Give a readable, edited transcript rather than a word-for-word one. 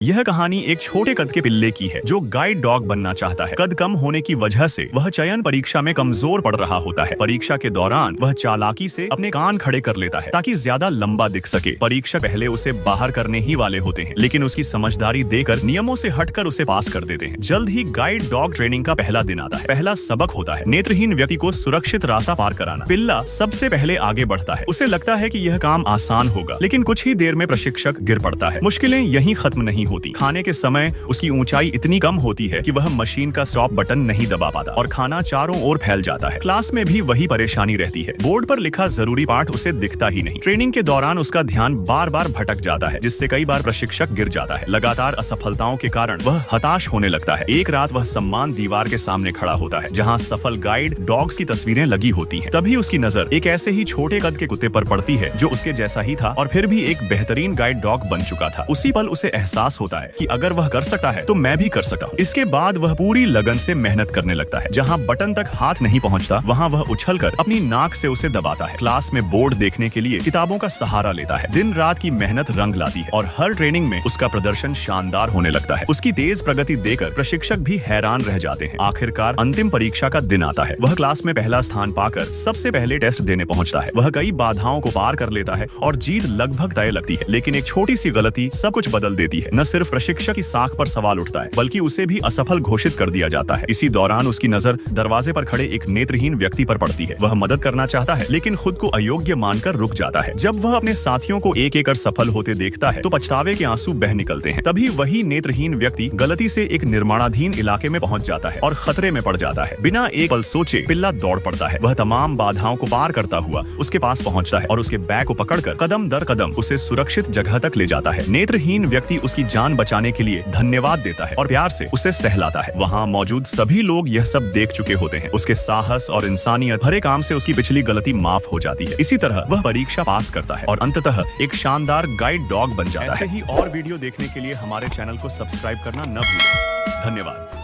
यह कहानी एक छोटे कद के पिल्ले की है जो गाइड डॉग बनना चाहता है। कद कम होने की वजह से वह चयन परीक्षा में कमजोर पड़ रहा होता है। परीक्षा के दौरान वह चालाकी से अपने कान खड़े कर लेता है ताकि ज्यादा लंबा दिख सके। परीक्षक पहले उसे बाहर करने ही वाले होते हैं, लेकिन उसकी समझदारी देकर नियमों से हटकर उसे पास कर देते हैं। जल्द ही गाइड डॉग ट्रेनिंग का पहला दिन आता है। पहला सबक होता है नेत्रहीन व्यक्ति को सुरक्षित रास्ता पार कराना। पिल्ला सबसे पहले आगे बढ़ता है। उसे लगता है कि यह काम आसान होगा, लेकिन कुछ ही देर में प्रशिक्षक गिर पड़ता है। मुश्किलें यहीं खत्म नहीं होती। खाने के समय उसकी ऊंचाई इतनी कम होती है कि वह मशीन का स्टॉप बटन नहीं दबा पाता और खाना चारों ओर फैल जाता है। क्लास में भी वही परेशानी रहती है। बोर्ड पर लिखा जरूरी पाठ उसे दिखता ही नहीं। ट्रेनिंग के दौरान उसका ध्यान बार बार भटक जाता है, जिससे कई बार प्रशिक्षक गिर जाता है। लगातार असफलताओं के कारण वह हताश होने लगता है। एक रात वह सम्मान दीवार के सामने खड़ा होता है, जहाँ सफल गाइड डॉग्स की तस्वीरें लगी होती हैं। तभी उसकी नजर एक ऐसे ही छोटे कद के कुत्ते पर पड़ती है जो उसके जैसा ही था और फिर भी एक बेहतरीन गाइड डॉग बन चुका था। उसी पल उसे एहसास होता है कि अगर वह कर सकता है तो मैं भी कर सकता हूँ। इसके बाद वह पूरी लगन से मेहनत करने लगता है। जहाँ बटन तक हाथ नहीं पहुँचता, वहाँ वह उछलकर अपनी नाक से उसे दबाता है। क्लास में बोर्ड देखने के लिए किताबों का सहारा लेता है। दिन रात की मेहनत रंग लाती है और हर ट्रेनिंग में उसका प्रदर्शन शानदार होने लगता है। उसकी तेज प्रगति देखकर प्रशिक्षक भी हैरान रह जाते हैं। आखिरकार अंतिम परीक्षा का दिन आता है। वह क्लास में पहला स्थान पाकर सबसे पहले टेस्ट देने पहुँचता है। वह कई बाधाओं को पार कर लेता है और जीत लगभग तय लगती है, लेकिन एक छोटी सी गलती सब कुछ बदल देती है। न सिर्फ प्रशिक्षक की साख पर सवाल उठता है, बल्कि उसे भी असफल घोषित कर दिया जाता है। इसी दौरान उसकी नजर दरवाजे पर खड़े एक नेत्रहीन व्यक्ति पर पड़ती है। वह मदद करना चाहता है, लेकिन खुद को अयोग्य मानकर रुक जाता है। जब वह अपने साथियों को एक एक कर सफल होते देखता है तो पछतावे के आंसू बह निकलते हैं। तभी वही नेत्रहीन व्यक्ति गलती से एक निर्माणाधीन इलाके में पहुंच जाता है और खतरे में पड़ जाता है। बिना एक पल सोचे पिल्ला दौड़ पड़ता है। वह तमाम बाधाओं को पार करता हुआ उसके पास पहुंचता है और उसके बैग को पकड़कर कदम दर कदम उसे सुरक्षित जगह तक ले जाता है। नेत्रहीन व्यक्ति उसकी जान बचाने के लिए धन्यवाद देता है और प्यार से उसे सहलाता है। वहाँ मौजूद सभी लोग यह सब देख चुके होते हैं। उसके साहस और इंसानियत भरे काम से उसकी पिछली गलती माफ हो जाती है। इसी तरह वह परीक्षा पास करता है और अंततः एक शानदार गाइड डॉग बन जाता है। ऐसे ही और वीडियो देखने के लिए हमारे चैनल को सब्सक्राइब करना न भूलें। धन्यवाद।